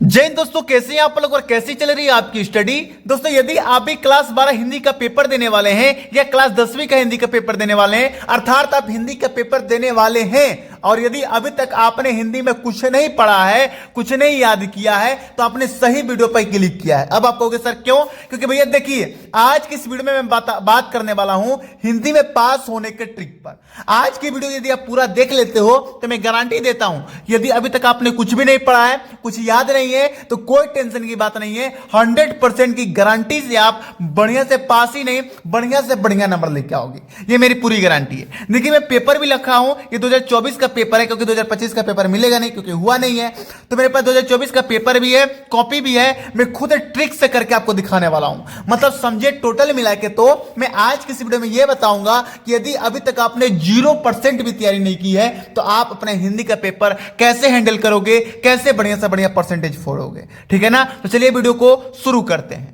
जय हिंद दोस्तों, कैसे हैं आप लोग और कैसी चल रही है आपकी स्टडी। दोस्तों, यदि आप भी क्लास 12 हिंदी का पेपर देने वाले हैं या क्लास 10वीं का हिंदी का पेपर देने वाले हैं, अर्थात आप हिंदी का पेपर देने वाले हैं और यदि अभी तक आपने हिंदी में कुछ नहीं पढ़ा है, कुछ नहीं याद किया है, तो आपने सही वीडियो पर क्लिक किया है। अब आप कहोगे सर क्यों? क्योंकि भैया देखिए, आज की इस वीडियो में मैं बात करने वाला हूं हिंदी में पास होने के ट्रिक पर। आज की वीडियो यदि आप पूरा देख लेते हो तो मैं गारंटी देता हूं, यदि अभी तक आपने कुछ भी नहीं पढ़ा है, कुछ याद नहीं है, तो कोई टेंशन की बात नहीं है। 100% की गारंटी से आप बढ़िया से पास ही नहीं, बढ़िया से बढ़िया नंबर लेके आओगे, ये मेरी पूरी गारंटी है। देखिए, मैं पेपर भी लिखा हूं, ये 2024 का पेपर है, क्योंकि 2025 का पेपर मिलेगा नहीं, क्योंकि हुआ नहीं है। तो मेरे पास 2024 का पेपर भी है, कॉपी भी है। मैं खुद ट्रिक से करके आपको दिखाने वाला हूं, मतलब समझे टोटल मिला के। तो मैं आज की इस वीडियो में यह बताऊंगा कि यदि अभी तक आपने 0% भी तैयारी नहीं की है, तो आप अपने हिंदी का पेपर कैसे हैंडल करोगे, कैसे बढ़िया से बढ़िया परसेंटेज फोड़ोगे। ठीक है ना? तो चलिए वीडियो को शुरू करते हैं।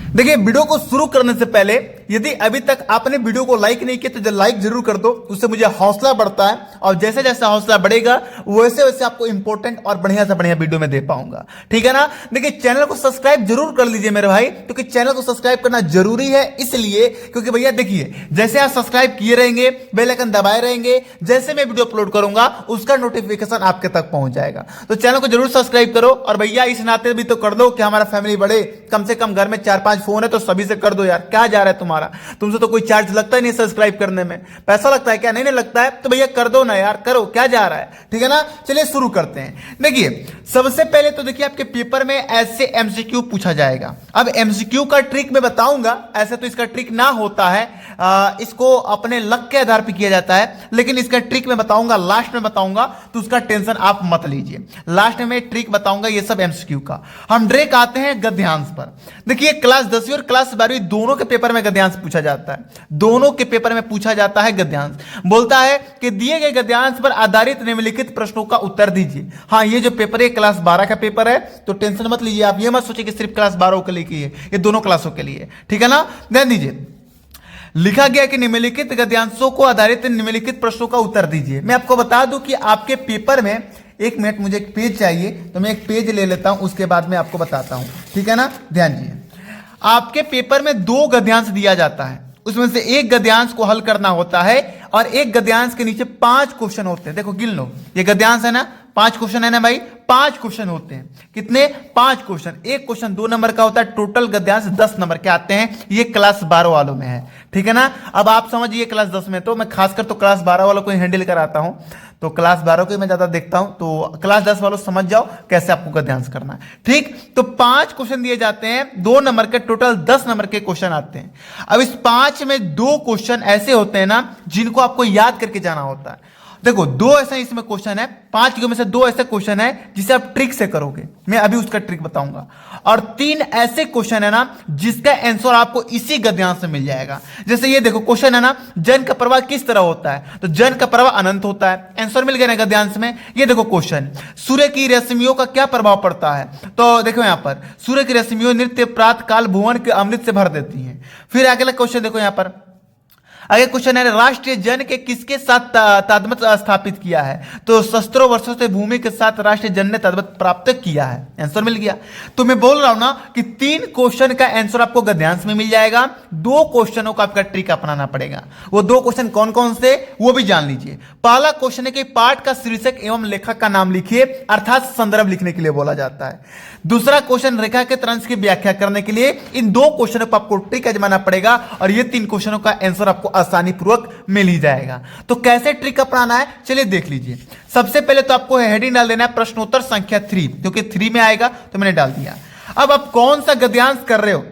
देखिए, वीडियो को शुरू करने से पहले यदि अभी तक आपने वीडियो को लाइक नहीं किया तो लाइक जरूर कर दो, उससे मुझे हौसला बढ़ता है और जैसे जैसे हौसला बढ़ेगा वैसे वैसे आपको इंपॉर्टेंट और बढ़िया से बढ़िया वीडियो में दे पाऊंगा। ठीक है ना? देखिए, चैनल को सब्सक्राइब जरूर कर लीजिए मेरे भाई, क्योंकि चैनल को सब्सक्राइब करना जरूरी है। इसलिए क्योंकि भैया देखिए, जैसे आप सब्सक्राइब किए रहेंगे, बेल आइकन दबाए रहेंगे, जैसे मैं वीडियो अपलोड करूंगा उसका नोटिफिकेशन आपके तक पहुंच जाएगा। तो चैनल को जरूर सब्सक्राइब करो और भैया इस नाते भी तो कर दो कि हमारा फैमिली बढ़े। कम से कम घर में 4-5 फोन है तो सभी से कर दो यार, क्या जा रहा है तुम्हारा? तुमसे तो कोई चार्ज लगता ही नहीं सब्सक्राइब करने में, पैसा लगता है क्या? नहीं लगता है तो भैया कर दो ना यार, करो, क्या जा रहा है? ठीक है ना? चलिए शुरू करते हैं। देखिए, सबसे पहले तो देखिए, आपके पेपर में ऐसे एमसीक्यू पूछा जाएगा। अब एमसीक्यू का ट्रिक मैं बताऊंगा, ऐसे तो इसका ट्रिक ना होता है, इसको अपने लक के आधार पर किया जाता है, लेकिन इसका ट्रिक मैं बताऊंगा, लास्ट में बताऊंगा, तो उसका टेंशन आप मत लीजिए। लास्ट में ट्रिक बताऊंगा ये सब एमसीक्यू का। हम डायरेक्ट आते हैं गद्यांश पर। देखिए, क्लास 10वीं और क्लास 12वीं दोनों के पेपर में गद्यांश पूछा जाता है, दोनों के पेपर में पूछा जाता है गद्यांश। बोलता है कि दिए गए गद्यांश पर आधारित निम्नलिखित प्रश्नों का उत्तर दीजिए। हाँ, ये जो पेपर है क्लास 12 का पेपर है, तो टेंशन मत लीजिए आप, ये मत सोचिए कि सिर्फ क्लास 12 के लिए की है, ये दोनों क्लासों के लिए। ठीक है ना? ध्यान दीजिए, लिखा गया कि निम्नलिखित गद्यांशों को आधारित निम्नलिखित प्रश्नों का उत्तर दीजिए। मैं आपको बता दूं कि आपके पेपर में, एक मिनट, मुझे एक पेज चाहिए, तो मैं एक पेज ले लेता हूं, उसके बाद मैं आपको बताता हूं। ठीक है ना? ध्यान दीजिए, आपके पेपर में 2 गद्यांश दिया जाता है, उसमें से एक गद्यांश को हल करना होता है और एक गद्यांश के नीचे 5 क्वेश्चन होते हैं। देखो गिन लो, ये गद्यांश है ना, 5 क्वेश्चन है ना भाई, 5 क्वेश्चन होते हैं। कितने? 5 क्वेश्चन। एक क्वेश्चन 2 नंबर का होता है, टोटल गद्यांश 10 नंबर के आते हैं। ये क्लास 12 वालों में है। ठीक है ना? अब आप समझिए, क्लास 10 में तो मैं खासकर तो क्लास 12 वालों को हैंडल कराता हूं, तो क्लास 12 को मैं ज्यादा देखता हूं, तो क्लास 10 वालों समझ जाओ कैसे आपको गद्यांश करना है। ठीक, तो 5 क्वेश्चन दिए जाते हैं, 2 नंबर के, टोटल 10 नंबर के क्वेश्चन आते हैं। अब इस 5 में 2 क्वेश्चन ऐसे होते हैं ना जिनको आपको याद करके जाना होता है। देखो, 2 ऐसा इसमें क्वेश्चन है, 5 में से 2 ऐसे क्वेश्चन है जिसे आप ट्रिक से करोगे, मैं अभी उसका ट्रिक बताऊंगा, और 3 ऐसे क्वेश्चन है ना जिसका आंसर आपको इसी गद्यांश से मिल जाएगा। जैसे ये देखो क्वेश्चन है ना, जन का प्रवाह किस तरह होता है, तो जन का प्रवाह अनंत होता है, आंसर मिल गया ना गद्यांश में। ये देखो क्वेश्चन, सूर्य की रश्मियों का क्या प्रभाव पड़ता है, तो देखो यहां पर सूर्य की रश्मियों नित्य प्रातः काल भुवन के अमृत से भर देती हैं। फिर अगला क्वेश्चन देखो, यहां पर आगे क्वेश्चन है, राष्ट्रीय जन के किसके साथ तादमत स्थापित किया है, तो शस्त्रों वर्षों से भूमि के साथ राष्ट्रीय जन ने तादमत प्राप्त किया है। आंसर मिल गया। तो मैं बोल रहा हूं ना कि 3 क्वेश्चन का आंसर आपको गद्यांश में मिल जाएगा, 2 क्वेश्चनों का आपका ट्रिक अपनाना पड़ेगा। वो 2 क्वेश्चन कौन कौन से, वो भी जान लीजिए। पहला क्वेश्चन है कि पाठ का शीर्षक एवं लेखक का नाम लिखिए, अर्थात संदर्भ लिखने के लिए बोला जाता है। दूसरा क्वेश्चन, रेखा के तरंज की व्याख्या करने के लिए इन 2 क्वेश्चनों पर आपको ट्रिक आजमाना पड़ेगा और ये 3 क्वेश्चनों का आंसर आपको आसानी पूर्वक मिल ही जाएगा। तो कैसे ट्रिक अपनाना है, चलिए देख लीजिए। सबसे पहले तो आपको हेडिंग डाल देना है प्रश्नोत्तर संख्या 3, क्योंकि 3 में आएगा तो मैंने डाल दिया। अब आप कौन सा गद्यांश कर रहे हो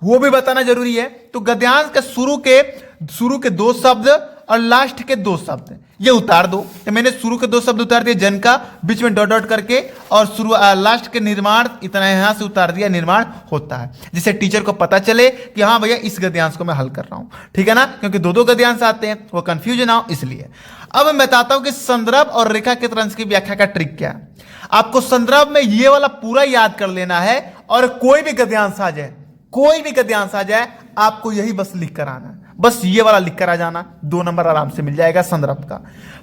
वो भी बताना जरूरी है। तो गद्यांश के शुरू के 2 शब्द और लास्ट के 2 शब्द ये उतार दो। तो मैंने शुरू के 2 शब्द उतार दिए, जन का, बीच में डॉट डॉट करके, और लास्ट के निर्माण इतना यहां से उतार दिया, निर्माण होता है, जिससे टीचर को पता चले कि हाँ भैया इस गद्यांश को मैं हल कर रहा हूं। ठीक है ना? क्योंकि 2 गद्यांश आते हैं, वो कंफ्यूज ना हो इसलिए। अब मैं बताता हूं कि संदर्भ और रेखा के तरंज की व्याख्या का ट्रिक क्या है। आपको संदर्भ में ये वाला पूरा याद कर लेना है और कोई भी गद्यांश आ जाए, कोई भी गद्यांश आ जाए, आपको यही बस लिख कर आना है, बस ये वाला लिख कर आ जाना, 2 नंबर आराम से मिल जाएगा संदर्भ का।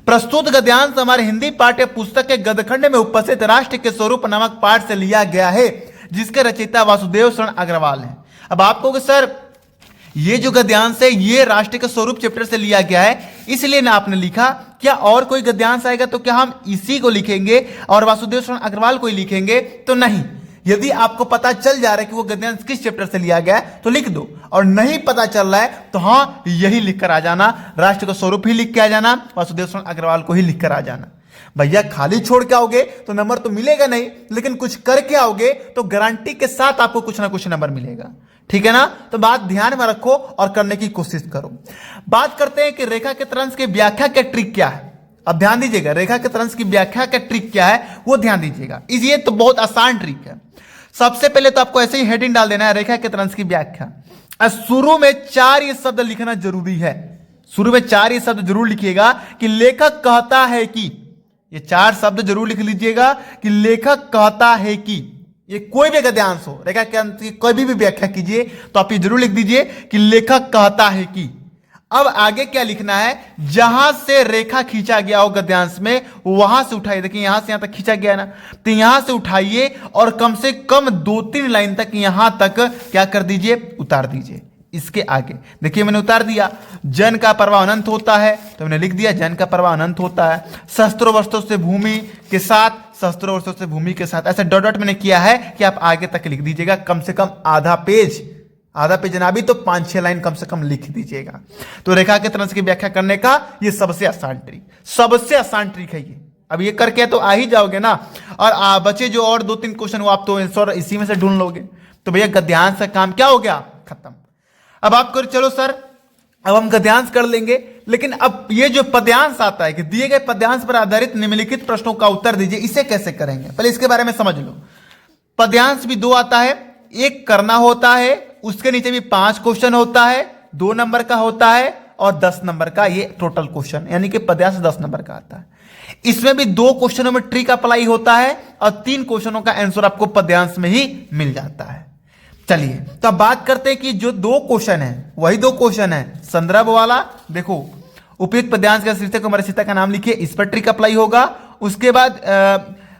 प्रस्तुत गद्यांश हमारे हिंदी पाठ्य पुस्तक के गदखंड में उपस्थित राष्ट्र के स्वरूप नामक पाठ से लिया गया है, जिसके रचयिता वासुदेव शरण अग्रवाल हैं। अब आप कहोगे सर ये जो गद्यांश है ये राष्ट्र के स्वरूप चैप्टर से लिया गया है, इसलिए ना आपने लिखा। क्या और कोई गद्यांश आएगा तो क्या हम इसी को लिखेंगे और वासुदेव शरण अग्रवाल को ही लिखेंगे? तो नहीं। यदि आपको पता चल जा रहा है कि वो गद्यांश किस चैप्टर से लिया गया है तो लिख दो, और नहीं पता चल रहा है तो हाँ यही लिखकर आ जाना, राष्ट्र का स्वरूप ही लिख के आ जाना, वासुदेव शरण अग्रवाल को ही लिखकर आ जाना। भैया खाली छोड़ के आओगे तो नंबर तो मिलेगा नहीं, लेकिन कुछ करके आओगे तो गारंटी के साथ आपको कुछ ना कुछ नंबर मिलेगा। ठीक है ना? तो बात ध्यान में रखो और करने की कोशिश करो। बात करते हैं कि रेखा के तरंश की व्याख्या का ट्रिक क्या है। अब ध्यान दीजिएगा, रेखा के तरंश की व्याख्या का ट्रिक क्या है वो ध्यान दीजिएगा। ये तो बहुत आसान ट्रिक है। सबसे पहले तो आपको ऐसे ही हेडिंग डाल देना है, रेखा के तरंश की व्याख्या। शुरू में 4 ये शब्द लिखना जरूरी है। शुरू में 4 ये शब्द जरूर लिखिएगा कि लेखक कहता है कि, ये 4 शब्द जरूर लिख लीजिएगा कि लेखक कहता है कि। ये कोई भी गद्यांश हो, रेखा के अंत की कोई भी व्याख्या कीजिए तो आप ये जरूर लिख दीजिए कि लेखक कहता है कि। अब आगे क्या लिखना है, जहां से रेखा खींचा गया हो गद्यांश में वहां से उठाइए। देखिए यहां से यहां तक खींचा गया ना, तो यहां से उठाइए और कम से कम 2-3 लाइन तक यहां तक क्या कर दीजिए, उतार दीजिए। इसके आगे देखिए मैंने उतार दिया, जन का प्रवाह अनंत होता है, तो मैंने लिख दिया जन का प्रवाह अनंत होता है। शस्त्रों वस्त्रों से भूमि के साथ, शस्त्रों वस्त्रों से भूमि के साथ, ऐसे डॉट डॉट मैंने किया है कि आप आगे तक लिख दीजिएगा। कम से कम आधा पेज ना भी तो 5-6 लाइन कम से कम लिख दीजिएगा। तो रेखा के तरंश की व्याख्या करने का ये सबसे आसान ट्रिक है ये। अब ये करके तो आ ही जाओगे ना, और बचे जो और 2-3 क्वेश्चन वो आप तो आंसर इसी में से ढूंढ लोगे। तो भैया गद्यांश का काम क्या हो गया, खत्म। अब आप करो चलो सर अब हम गद्यांश कर लेंगे, लेकिन अब ये जो पद्यांश आता है कि दिए गए पद्यांश पर आधारित निम्नलिखित प्रश्नों का उत्तर दीजिए, इसे कैसे करेंगे पहले इसके बारे में समझ लो। पद्यांश भी 2 आता है, एक करना होता है, उसके नीचे भी 5 क्वेश्चन होता है, 2 नंबर का होता है और 10 नंबर का, ये टोटल क्वेश्चन यानी कि पद्यांश 10 नंबर का आता है। इसमें भी 2 क्वेश्चनों में ट्रिक अप्लाई होता है और 3 क्वेश्चनों का आंसर आपको पद्यांश में ही मिल जाता है। चलिए तो अब बात करते हैं कि जो 2 क्वेश्चन है वही 2 क्वेश्चन है। संदर्भ वाला देखो, उपयुक्त पद्यांश का शीर्षक और रचयिता का नाम लिखिए, इस पर ट्रिक अप्लाई होगा। उसके बाद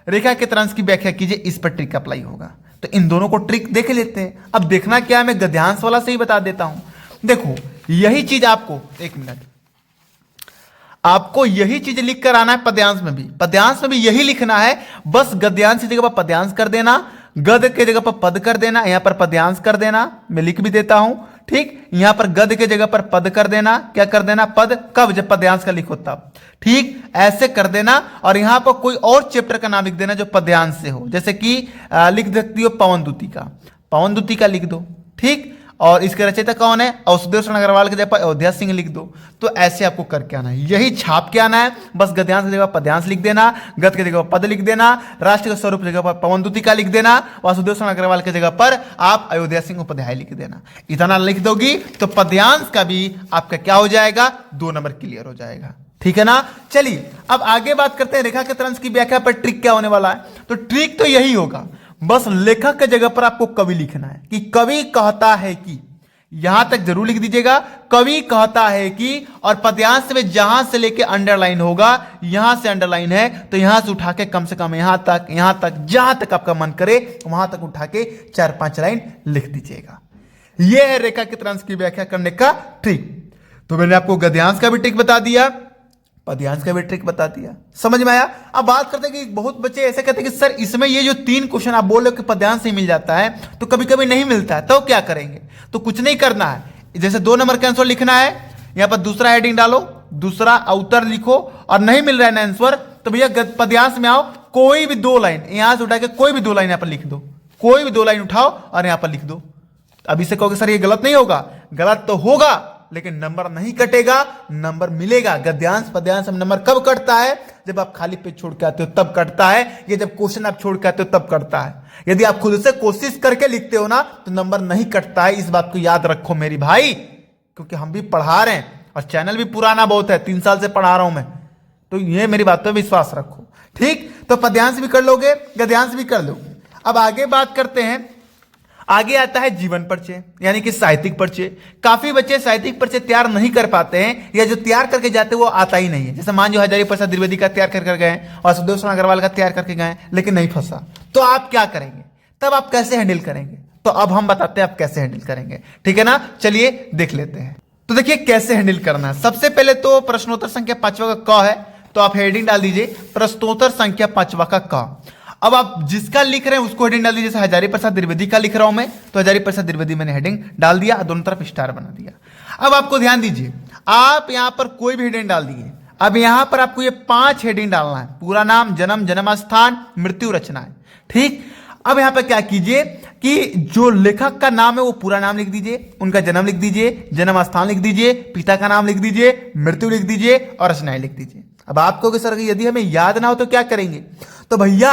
रेखा के तरंश की व्याख्या कीजिए, इस पर ट्रिक अप्लाई होगा। तो इन दोनों को ट्रिक देख लेते हैं। अब देखना क्या है, मैं गद्यांश वाला से ही बता देता हूं। देखो यही चीज आपको, एक मिनट, आपको यही चीज लिख कर आना है पद्यांश में भी। पद्यांश में भी यही लिखना है, बस गद्यांश की जगह पर पद्यांश कर देना, गद के जगह पर पद कर देना, यहां पर पद्यांश कर देना, मैं लिख भी देता हूं। ठीक, यहां पर गद के जगह पर पद कर देना, क्या कर देना, पद, कब, जब पद्यांश का लिखो तब। ठीक, ऐसे कर देना। और यहां पर कोई और चैप्टर का नाम लिख देना जो पद्यांश से हो, जैसे कि लिख सकती हो पवनदूती का लिख दो। ठीक, और इसके रचयिता कौन है, वासुदेव शरण अग्रवाल के जगह पर अयोध्या सिंह लिख दो। तो ऐसे आपको करके आना है, यही छाप के आना है। बस गद्यांश की जगह पद्यांश लिख देना, गद की जगह पद लिख देना, राष्ट्र के स्वरूप की जगह पर पवनदूती का लिख देना, वासुदेव शरण अग्रवाल की जगह पर आप अयोध्या सिंह उपाध्याय लिख देना। इतना लिख दोगी तो पद्यांश का भी आपका क्या हो जाएगा, 2 नंबर क्लियर हो जाएगा। ठीक है ना? चलिए अब आगे बात करते हैं रेखा के तरंश की व्याख्या पर ट्रिक क्या होने वाला है। तो ट्रिक तो यही होगा, बस लेखक के जगह पर आपको कवि लिखना है कि कवि कहता है कि, यहां तक जरूर लिख दीजिएगा, कवि कहता है कि। और पद्यांश में जहां से लेके अंडरलाइन होगा, यहां से अंडरलाइन है तो यहां से उठा के कम से कम यहां तक जहां तक आपका मन करे वहां तक उठा के 4-5 लाइन लिख दीजिएगा। यह है रेखा के तरंश की व्याख्या करने का ट्रिक। तो मैंने आपको गद्यांश का भी ट्रिक बता दिया, पद्यांश का भी ट्रिक बता दिया, समझ में आया। अब बात करते हैं कि बहुत बच्चे ऐसे कहते हैं कि सर इसमें ये जो 3 क्वेश्चन आप बोल रहे हो कि पद्यांश से मिल जाता है, तो कभी कभी नहीं मिलता है, तो क्या करेंगे। तो कुछ नहीं करना है, जैसे 2 नंबर का आंसर लिखना है, यहां पर दूसरा हेडिंग डालो, दूसरा उत्तर लिखो, और नहीं मिल रहा है ना आंसर, तो भैया पद्यांश में आओ, कोई भी 2 लाइन यहां से उठा के कोई भी 2 लाइन यहां पर लिख दो, कोई भी 2 लाइन उठाओ और यहां पर लिख दो। अभी से कहोगे सर ये गलत नहीं होगा, गलत तो होगा लेकिन नंबर नहीं कटेगा, नंबर मिलेगा। गद्यांश पद्यांश में नंबर कब कटता है, जब आप खाली पेज छोड़ के आते हो तब कटता है, ये जब क्वेश्चन आप छोड़ के आते हो तब कटता है। यदि आप खुद से कोशिश करके लिखते हो ना तो नंबर नहीं कटता है। इस बात को याद रखो मेरी भाई, क्योंकि हम भी पढ़ा रहे हैं और चैनल भी पुराना बहुत है, 3 साल से पढ़ा रहा हूं मैं, तो ये मेरी बात पर विश्वास रखो। ठीक, तो पद्यांश भी कर लोगे, गद्यांश भी कर लोगे। अब आगे बात करते हैं, आगे आता है जीवन परिचय यानी कि साहित्यिक परिचय। काफी बच्चे साहित्यिक परिचय तैयार नहीं कर पाते हैं, या जो तैयार करके जाते हैं वो आता ही नहीं है। जैसे मान जो हजारी प्रसाद द्विवेदी का तैयार कर गए और सुखदेव शरण अग्रवाल का तैयार करके गए लेकिन नहीं फंसा, तो आप क्या करेंगे, तब आप कैसे हैंडल करेंगे? तो अब हम बताते हैं आप कैसे हैंडल करेंगे, ठीक है ना। चलिए देख लेते हैं। तो देखिए कैसे हैंडल करना है। सबसे पहले तो प्रश्नोत्तर संख्या 5वां का क है, तो आप हेडिंग डाल दीजिए प्रश्नोत्तर संख्या 5वां का क। अब आप जिसका लिख रहे हैं उसको हेडिंग डाल दीजिए। जैसे हजारी प्रसाद द्विवेदी का लिख रहा हूं मैं, तो हजारी प्रसाद द्विवेदी मैंने हेडिंग डाल दिया, दोनों तरफ स्टार बना दिया। अब आपको ध्यान दीजिए, आप यहां पर कोई भी हेडिंग डाल दिए। अब यहां पर आपको ये 5 हेडिंग डालना है, पूरा नाम, जन्म, जन्म स्थान, मृत्यु, रचनाएं, ठीक। अब यहां पर क्या कीजिए कि जो लेखक का नाम है वो पूरा नाम लिख दीजिए, उनका जन्म लिख दीजिए, जन्म स्थान लिख दीजिए, पिता का नाम लिख दीजिए, मृत्यु लिख दीजिए और रचनाएं लिख दीजिए। अब आप कहोगे सर यदि हमें याद ना हो तो क्या करेंगे? तो भैया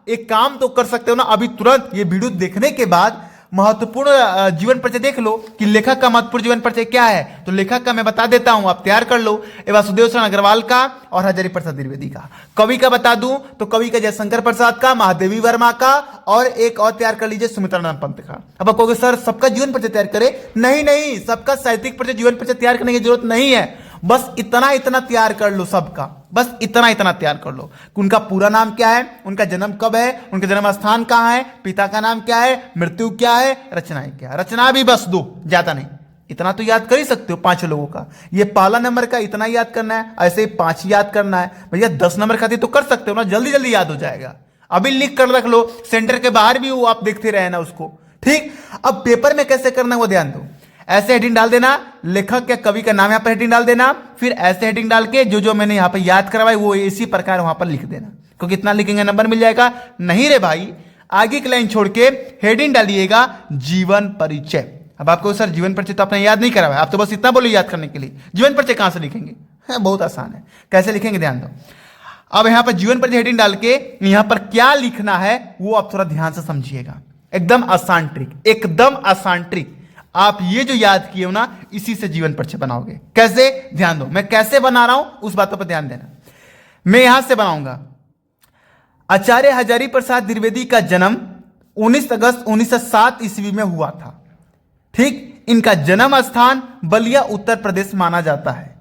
एक काम तो कर सकते हो ना, अभी तुरंत ये वीडियो देखने के बाद महत्वपूर्ण जीवन परिचय देख लो कि लेखक का महत्वपूर्ण जीवन परिचय क्या है। तो लेखक का मैं बता देता हूं, आप तैयार कर लो। वासुदेव शरण अग्रवाल का और हजारी प्रसाद द्विवेदी का। कवि का बता दूं तो कवि का जयशंकर प्रसाद का, महादेवी वर्मा का, और एक और तैयार कर लीजिए सुमित्रानंद पंत का। अब आप कहोगे सर सबका जीवन परिचय तैयार करे? नहीं नहीं, सबका साहित्यिक परिचय जीवन परिचय तैयार करने की जरूरत नहीं है। बस इतना इतना तैयार कर लो सबका, बस इतना इतना तैयार कर लो कि उनका पूरा नाम क्या है, उनका जन्म कब है, उनका जन्म स्थान कहां है, पिता का नाम क्या है, मृत्यु क्या है, रचनाएं क्या है। रचना भी बस 2, ज्यादा नहीं। इतना तो याद कर ही सकते हो 5 लोगों का। ये पहला नंबर का इतना याद करना है, ऐसे ही 5 याद करना है। भैया 10 नंबर खाती तो कर सकते हो ना, जल्दी जल्दी याद हो जाएगा। अभी लिख कर रख लो, सेंटर के बाहर भी वो आप देखते रहे ना उसको, ठीक। अब पेपर में कैसे करना है वो ध्यान दो। ऐसे हेडिंग डाल देना, लेखक या कवि का नाम यहां पर हेडिंग डाल देना, फिर ऐसे हेडिंग डाल के जो जो मैंने यहां पर याद करवाई वो इसी प्रकार वहां पर लिख देना। क्योंकि इतना लिखेंगे नंबर मिल जाएगा। नहीं रे भाई, आगे की लाइन छोड़ के हेडिंग डालिएगा जीवन परिचय। अब आपको सर जीवन परिचय तो आपने याद नहीं करवाया, आप तो बस इतना बोलो याद करने के लिए। जीवन परिचय कहां से लिखेंगे? बहुत आसान है, कैसे लिखेंगे ध्यान दो। अब यहां पर जीवन परिचय हेडिंग डाल के यहां पर क्या लिखना है वो आप थोड़ा ध्यान से समझिएगा। एकदम आसान ट्रिक, एकदम आसान ट्रिक। आप ये जो याद किए हो ना, इसी से जीवन परिचय बनाओगे। कैसे? ध्यान दो, मैं कैसे बना रहा हूं उस बातों पर ध्यान देना। मैं यहां से बनाऊंगा। आचार्य हजारी प्रसाद द्विवेदी का जन्म 19 अगस्त 1907 ईस्वी में हुआ था, ठीक। इनका जन्म स्थान बलिया उत्तर प्रदेश माना जाता है।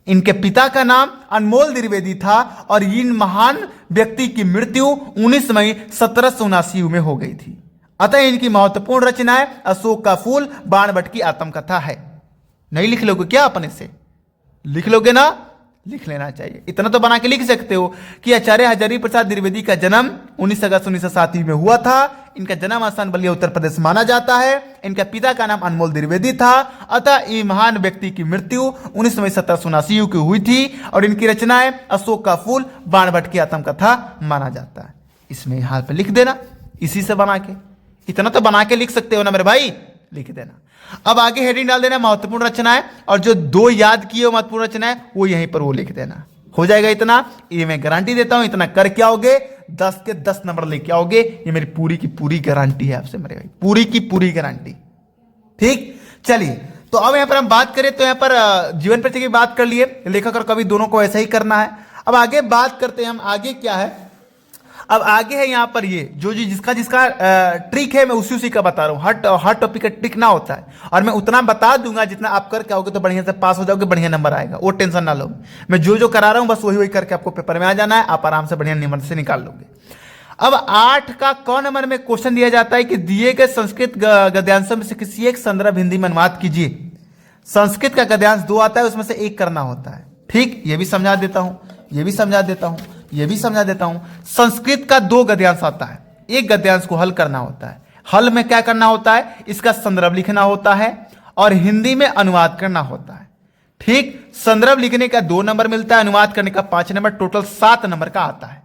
इनके पिता का नाम अनमोल द्विवेदी था और इन महान व्यक्ति की मृत्यु 19 मई 1779 में हो गई थी। अतः इनकी महत्वपूर्ण रचनाएं अशोक का फूल, बाणभट्ट की आत्मकथा है। नहीं लिख लोगे क्या? अपने से लिख लोगे ना? लिख लेना चाहिए। इतना तो बना के लिख सकते हो कि आचार्य हजारी प्रसाद द्विवेदी का जन्म 19 अगस्त 1907 में हुआ था। इनका जन्म स्थान बलिया उत्तर प्रदेश माना जाता है। इनका पिता का नाम अनमोल द्विवेदी था। अतः इस महान व्यक्ति की मृत्यु 19 मई 1779 की हुई थी और इनकी रचनाएं अशोक का फूल, बाणभट्ट की आत्मकथा माना जाता है। इसमें यहां पर लिख देना, इसी से बना के। इतना तो बना के लिख सकते हो ना मेरे भाई, लिख देना। अब आगे हेडिंग डाल देना महत्वपूर्ण रचनाएं, और जो 2 याद किए हो महत्वपूर्ण रचनाएं वो यहीं पर वो लिख देना। हो जाएगा इतना, ये मैं गारंटी देता हूं। इतना करके आओगे 10 के 10 नंबर लेके आओगे, ये मेरी पूरी की पूरी गारंटी है आपसे मेरे भाई, पूरी की पूरी गारंटी, ठीक। चलिए, तो अब यहां पर हम बात करें तो यहां पर जीवन परिचय की बात कर लिए, लेखक और कवि दोनों को ऐसा ही करना है। अब आगे बात करते हैं हम, आगे क्या है। अब आगे है यहां पर ये जो जिसका ट्रिक है मैं उसी का बता रहा हूं। हर टॉपिक का ट्रिक ना होता है, और मैं उतना बता दूंगा जितना आप करके आओगे तो बढ़िया से पास हो जाओगे, बढ़िया नंबर आएगा, वो टेंशन ना लो। मैं जो करा रहा हूं बस वही करके आपको पेपर में आ जाना है, आप आराम से बढ़िया नंबर से निकाल लोगे। अब 8 का क नंबर में क्वेश्चन दिया जाता है कि दिए गए संस्कृत गद्यांशों में से किसी एक संदर्भ हिंदी में अनुवाद कीजिए। संस्कृत का गद्यांश 2 आता है, उसमें से एक करना होता है, ठीक। ये भी समझा देता हूं, ये भी समझा देता हूं, ये भी समझा देता हूं। संस्कृत का 2 गद्यांश आता है, एक गद्यांश को हल करना होता है। हल में क्या करना होता है? इसका संदर्भ लिखना होता है और हिंदी में अनुवाद करना होता है, ठीक। संदर्भ लिखने का 2 नंबर मिलता है, अनुवाद करने का 5 नंबर, टोटल 7 नंबर का आता है।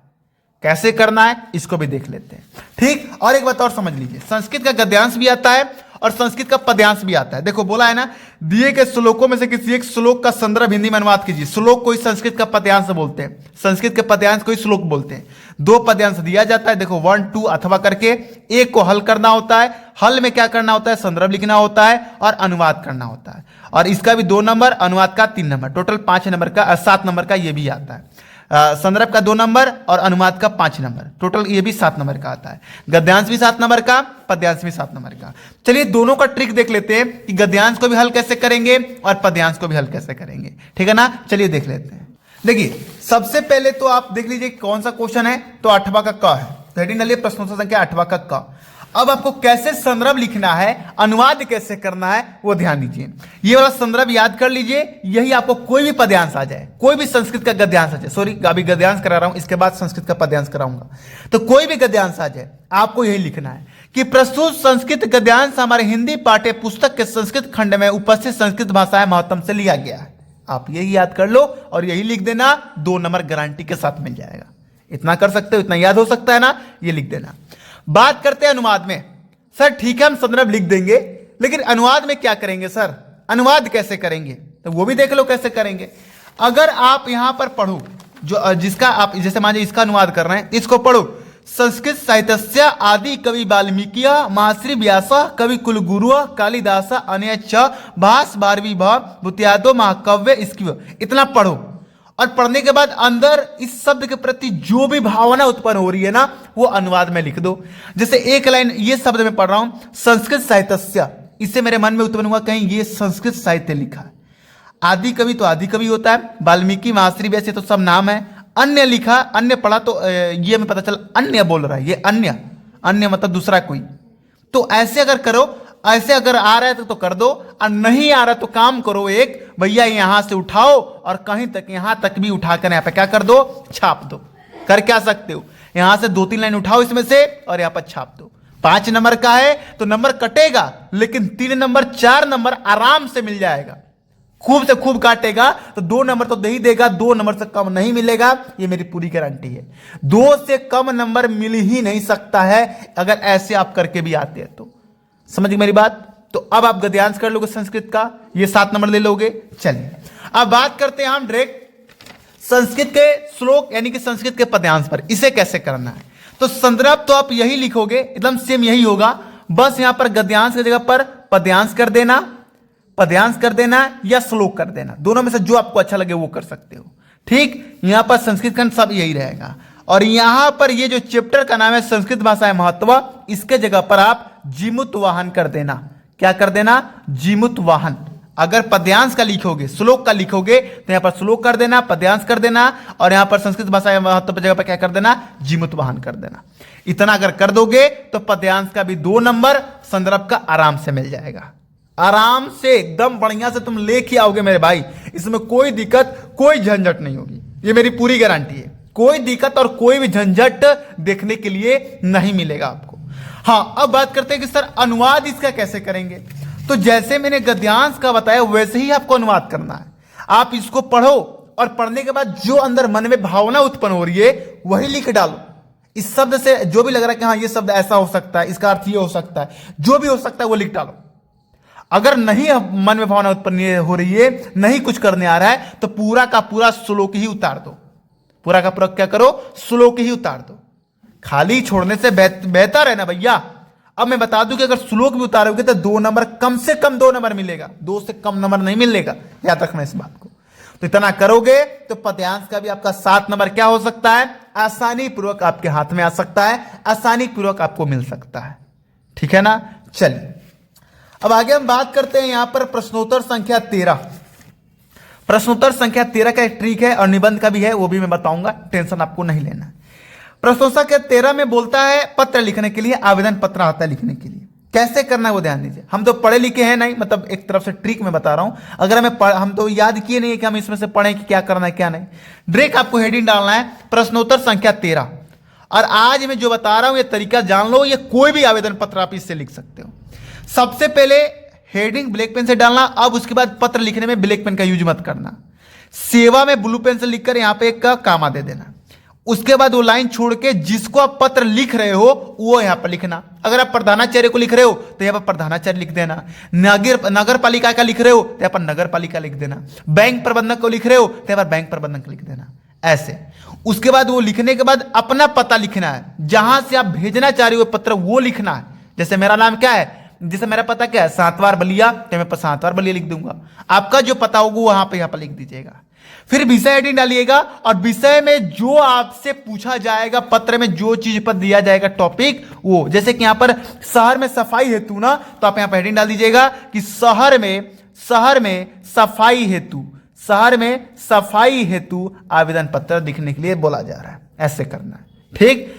कैसे करना है इसको भी देख लेते हैं, ठीक। और एक बात और समझ लीजिए, संस्कृत का गद्यांश भी आता है और संस्कृत का पद्यांश भी आता है। देखो बोला है ना, दिए गए श्लोकों में से किसी एक श्लोक का संदर्भ हिंदी में अनुवाद कीजिए। श्लोक कोई संस्कृत का पद्यांश बोलते हैं, संस्कृत के पद्यांश कोई श्लोक बोलते हैं। 2 पद्यांश दिया जाता है, देखो 1 2 अथवा करके, एक को हल करना होता है। हल में क्या करना होता है? संदर्भ लिखना होता है और अनुवाद करना होता है। और इसका भी 2 नंबर, अनुवाद का 3 नंबर, टोटल 5 नंबर का 7 नंबर का ये भी आता है। संदर्भ का 2 नंबर और अनुवाद का 5 नंबर, टोटल ये भी 7 नंबर का आता है। गद्यांश भी 7 नंबर का, पद्यांश भी 7 नंबर का। चलिए दोनों का ट्रिक देख लेते हैं कि गद्यांश को भी हल कैसे करेंगे और पद्यांश को भी हल कैसे करेंगे, ठीक है ना। चलिए देख लेते हैं। देखिए सबसे पहले तो आप देख लीजिए कौन सा क्वेश्चन है, तो 8वां का क है। तो हेडिंग डालिए प्रश्नोत्तर संख्या 8वां का क। अब आपको कैसे संदर्भ लिखना है, अनुवाद कैसे करना है वो ध्यान दीजिए। ये वाला संदर्भ याद कर लीजिए, यही आपको कोई भी पद्यांश आ जाए, कोई भी संस्कृत का गद्यांश आ जाए, सॉरी अभी गद्यांश करा रहा हूं, इसके बाद संस्कृत का पद्यांश कराऊंगा, तो कोई भी गद्यांश आ जाए आपको यही लिखना है कि प्रस्तुत संस्कृत गद्यांश हमारे हिंदी पाठ्य पुस्तक के संस्कृत खंड में उपस्थित संस्कृत भाषा महत्तम से लिया गया है। आप यही याद कर लो और यही लिख देना, 2 नंबर गारंटी के साथ मिल जाएगा। इतना कर सकते हो, इतना याद हो सकता है ना, ये लिख देना। बात करते हैं अनुवाद में। सर ठीक है हम संदर्भ लिख देंगे, लेकिन अनुवाद में क्या करेंगे सर, अनुवाद कैसे करेंगे, तो वो भी देख लो कैसे करेंगे। अगर आप यहां पर पढ़ो, जो जिसका आप जैसे मान लीजिए इसका अनुवाद कर रहे हैं, इसको पढ़ो। संस्कृत साहित्य आदि कवि वाल्मीकि महर्षि व्यास कवि कुलगुरु कालिदास अन्य भास भारवी भूत्यादो महाकाव्य इसकी, इतना पढ़ो। और पढ़ने के बाद अंदर इस शब्द के प्रति जो भी भावना उत्पन्न हो रही है ना, वो अनुवाद में लिख दो। जैसे एक लाइन ये शब्द में पढ़ रहा हूं, संस्कृत साहित्य, इससे मेरे मन में उत्पन्न हुआ कहीं ये संस्कृत साहित्य लिखा है। आदि कवि तो आदि कवि होता है, वाल्मीकि महर्षि व्यास तो सब नाम है। अन्य लिखा, अन्य पढ़ा तो ये हमें पता चला अन्य बोल रहा है, ये अन्य, अन्य मतलब दूसरा कोई। तो ऐसे अगर करो, ऐसे अगर आ रहा है तो कर दो, और नहीं आ रहा तो काम करो, एक भैया यहां से उठाओ और कहीं तक यहां तक भी उठाकर यहां पे क्या कर दो, छाप दो। कर क्या सकते हो, यहां से 2-3 लाइन उठाओ इसमें से और यहां पर छाप दो। 5 नंबर का है तो नंबर कटेगा, लेकिन 3 नंबर 4 नंबर आराम से मिल जाएगा। खूब से खूब काटेगा तो 2 नंबर तो दे ही देगा, 2 नंबर से कम नहीं मिलेगा, ये मेरी पूरी गारंटी है। 2 से कम नंबर मिल ही नहीं सकता है अगर ऐसे आप करके भी आते हैं तो। समझ गए मेरी बात। तो अब आप गद्यांश कर लोगे संस्कृत का, ये 7 नंबर ले लोगे। चलिए अब बात करते हैं हम डायरेक्ट संस्कृत के श्लोक यानी कि संस्कृत के पद्यांश पर। इसे कैसे करना है, तो संदर्भ तो आप यही लिखोगे, एकदम सेम यही होगा, बस यहां पर गद्यांश की जगह पर पद्यांश कर देना, पद्यांश कर देना या श्लोक कर देना, दोनों में से जो आपको अच्छा लगे वो कर सकते हो। ठीक, यहां पर संस्कृत खंड सब यही रहेगा। और यहां पर ये जो चैप्टर का नाम है संस्कृत भाषा महत्व, इसके जगह पर आप जीमूत वाहन कर देना। क्या कर देना, जीमूत वाहन। अगर पद्यांश का लिखोगे, श्लोक का लिखोगे तो यहां पर श्लोक कर देना, पद्यांश कर देना, और यहां पर संस्कृत भाषा महत्व की जगह पर क्या कर देना, जीमूत वाहन कर देना। इतना अगर कर दोगे तो पद्यांश का भी 2 नंबर, संदर्भ का आराम से मिल जाएगा। आराम से एकदम बढ़िया से तुम लेके आओगे मेरे भाई, इसमें कोई दिक्कत कोई झंझट नहीं होगी, ये मेरी पूरी गारंटी है। कोई दिक्कत और कोई भी झंझट देखने के लिए नहीं मिलेगा आपको। हाँ, अब बात करते हैं कि सर अनुवाद इसका कैसे करेंगे। तो जैसे मैंने गद्यांश का बताया वैसे ही आपको अनुवाद करना है। आप इसको पढ़ो और पढ़ने के बाद जो अंदर मन में भावना उत्पन्न हो रही है वही लिख डालो। इस शब्द से जो भी लग रहा है कि हाँ ये शब्द ऐसा हो सकता है, इसका अर्थ ये हो सकता है, जो भी हो सकता है वो लिख डालो। अगर नहीं मन में भावना उत्पन्न हो रही है, नहीं कुछ करने आ रहा है, तो पूरा का पूरा श्लोक ही उतार दो। पूरा का पूरा क्या करो, श्लोक ही उतार दो। खाली छोड़ने से बेहतर है ना भैया। अब मैं बता दूं कि अगर श्लोक भी उतारोगे तो 2 नंबर, कम से कम 2 नंबर मिलेगा, 2 से कम नंबर नहीं मिलेगा, याद रखना इस बात को। तो इतना करोगे तो पद्यांश का भी आपका 7 नंबर क्या हो सकता है, आसानी पूर्वक आपके हाथ में आ सकता है, आसानी पूर्वक आपको मिल सकता है। ठीक है ना। चलिए अब आगे हम बात करते हैं यहां पर प्रश्नोत्तर संख्या 13। प्रश्नोत्तर संख्या 13 का एक ट्रिक है और निबंध का भी है, वो भी मैं बताऊंगा, टेंशन आपको नहीं लेना है। प्रश्नोत्तर संख्या 13 में बोलता है पत्र लिखने के लिए, आवेदन पत्र आता है लिखने के लिए, कैसे करना है वो ध्यान दीजिए। हम तो पढ़े लिखे हैं नहीं, मतलब एक तरफ से ट्रिक में बता रहा हूं। अगर हम तो याद किए नहीं है कि हम इसमें से पढ़ें कि क्या करना है क्या नहीं। डायरेक्ट आपको हेडिंग डालना है प्रश्नोत्तर संख्या 13। और आज मैं जो बता रहा हूं ये तरीका जान लो, ये कोई भी आवेदन पत्र आप इससे लिख सकते हो। सबसे पहले हेडिंग ब्लैक पेन से डालना, अब उसके बाद पत्र लिखने में ब्लैक पेन का यूज मत करना। सेवा में ब्लू पेन से लिखकर यहां पे एक का कामा दे देना। उसके बाद वो लाइन छोड़ के जिसको आप पत्र लिख रहे हो वो यहां पर लिखना। अगर आप प्रधानाचार्य को लिख रहे हो तो यहां पर प्रधानाचार्य लिख देना। नगर पालिका का लिख रहे हो तो यहां पर नगर पालिका लिख देना। बैंक प्रबंधक को लिख रहे हो तो यहां पर बैंक प्रबंधक लिख देना, ऐसे। उसके बाद वो लिखने के बाद अपना पता लिखना है, जहां से आप भेजना चाह रहे हो पत्र वो लिखना है। जैसे मेरा नाम क्या है, जैसे मेरा पता क्या है, सातवार बलिया, तो मैं सातवार बलिया लिख दूंगा। आपका जो पता होगा वहां पे यहाँ पर लिख दीजिएगा। फिर विषय हेडिंग डालिएगा और विषय में जो आपसे पूछा जाएगा, पत्र में जो चीज पर दिया जाएगा टॉपिक, वो जैसे कि यहां पर शहर में सफाई हेतु ना, तो आप यहां पर हेडिंग डाल दीजिएगा कि शहर में सफाई हेतु, शहर में सफाई हेतु आवेदन पत्र लिखने के लिए बोला जा रहा है। ऐसे करना है, ठीक।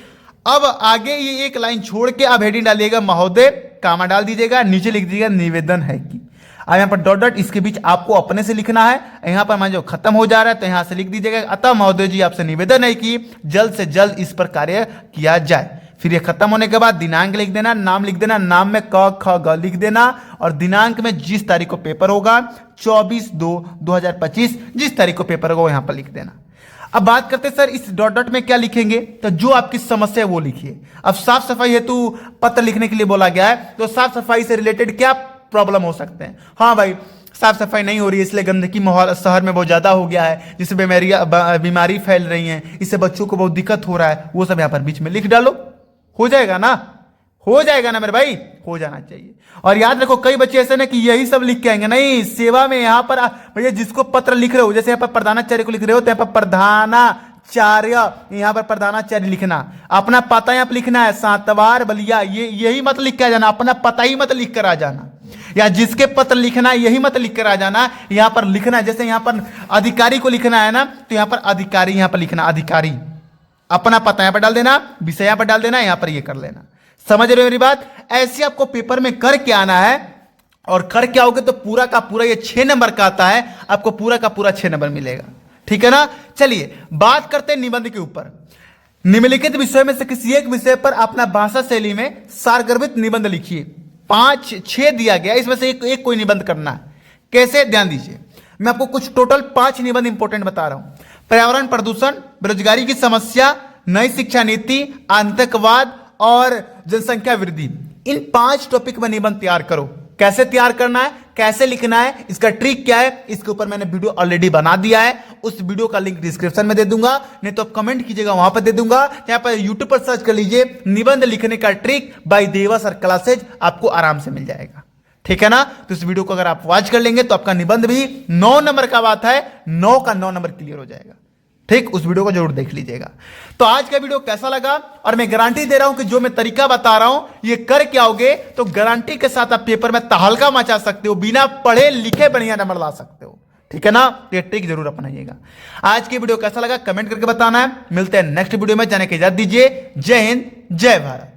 अब आगे ये एक लाइन छोड़ के अब हेडिंग डालिएगा महोदय, कामा डाल दीजिएगा, नीचे लिख दीजिएगा निवेदन है कि। अब यहाँ पर डॉट डॉट इसके बीच आपको अपने से लिखना है। यहाँ पर मान जो खत्म हो जा रहा है तो यहाँ से लिख दीजिएगा, अतः महोदय जी आपसे निवेदन है कि जल्द से जल्द इस पर कार्य किया जाए। फिर ये खत्म होने के बाद दिनांक लिख देना, नाम लिख देना, नाम में क ख ग लिख देना और दिनांक में जिस तारीख को पेपर होगा 24/2/2025 जिस तारीख को पेपर होगा यहाँ पर लिख देना। अब बात करते हैं सर इस डॉट डॉट में क्या लिखेंगे, तो जो आपकी समस्या है वो लिखिए। अब साफ सफाई हेतु पत्र लिखने के लिए बोला गया है, तो साफ सफाई से रिलेटेड क्या प्रॉब्लम हो सकते हैं। हाँ भाई, साफ सफाई नहीं हो रही है, इसलिए गंदगी माहौल शहर में बहुत ज्यादा हो गया है, जिससे बीमारी फैल रही है, इससे बच्चों को बहुत दिक्कत हो रहा है, वो सब यहाँ पर बीच में लिख डालो, हो जाएगा ना, हो जाएगा ना मेरे भाई, हो जाना चाहिए। और याद रखो कई बच्चे ऐसे ना कि यही सब लिख के आएंगे, नहीं, सेवा में यहाँ पर भैया जिसको पत्र लिख रहे हो, जैसे यहाँ पर प्रधानाचार्य को लिख रहे हो तो यहाँ पर प्रधानाचार्य, यहाँ पर प्रधानाचार्य लिखना, अपना पता यहाँ पर लिखना है सातवार बलिया, ये यही मत लिख के आ जाना, अपना पता ही मत लिख कर आ जाना, या जिसके पत्र लिखना है यही मत लिख कर आ जाना। यहाँ पर लिखना है, जैसे यहाँ पर अधिकारी को लिखना है ना, तो यहाँ पर अधिकारी यहाँ पर लिखना, अधिकारी, अपना पता यहाँ पर डाल देना, विषय यहाँ पर डाल देना, यहाँ पर ये कर लेना। समझ रहे हो मेरी बात? ऐसे आपको पेपर में करके आना है, और करके आओगे तो पूरा का पूरा ये 6 नंबर का आता है, आपको पूरा का पूरा 6 नंबर मिलेगा, ठीक है ना। चलिए बात करते हैं निबंध के ऊपर। निम्नलिखित विषय में से किसी एक विषय पर अपना भाषा शैली में सारगर्भित निबंध लिखिए। 5-6 दिया गया, इसमें से एक कोई निबंध करना है। कैसे, ध्यान दीजिए, मैं आपको कुछ टोटल 5 निबंध इंपॉर्टेंट बता रहा हूं। पर्यावरण प्रदूषण, बेरोजगारी की समस्या, नई शिक्षा नीति, आतंकवाद और जनसंख्या वृद्धि, इन 5 टॉपिक में निबंध तैयार करो। कैसे तैयार करना है, कैसे लिखना है, इसका ट्रिक क्या है, इसके ऊपर मैंने वीडियो ऑलरेडी बना दिया है, उस वीडियो का लिंक डिस्क्रिप्शन में दे दूंगा, नहीं तो आप कमेंट कीजिएगा वहां पर दे दूंगा। यहाँ पर यूट्यूब पर सर्च कर लीजिए निबंध लिखने का ट्रिक बाय देवा सर क्लासेज, आपको आराम से मिल जाएगा, ठीक है ना। तो इस वीडियो को अगर आप वॉच कर लेंगे तो आपका निबंध भी 9 नंबर का बात है, 9 का 9 नंबर क्लियर हो जाएगा, ठीक। उस वीडियो को जरूर देख लीजिएगा। तो आज का वीडियो कैसा लगा, और मैं गारंटी दे रहा हूं कि जो मैं तरीका बता रहा हूं ये करके आओगे तो गारंटी के साथ आप पेपर में तहलका मचा सकते हो, बिना पढ़े लिखे बढ़िया नंबर ला सकते हो, ठीक है ना। तो ये ट्रिक जरूर अपनाइएगा। आज की वीडियो कैसा लगा कमेंट करके बताना है। मिलते हैं नेक्स्ट वीडियो में, जाने की इजाजत दीजिए। जय हिंद, जय भारत।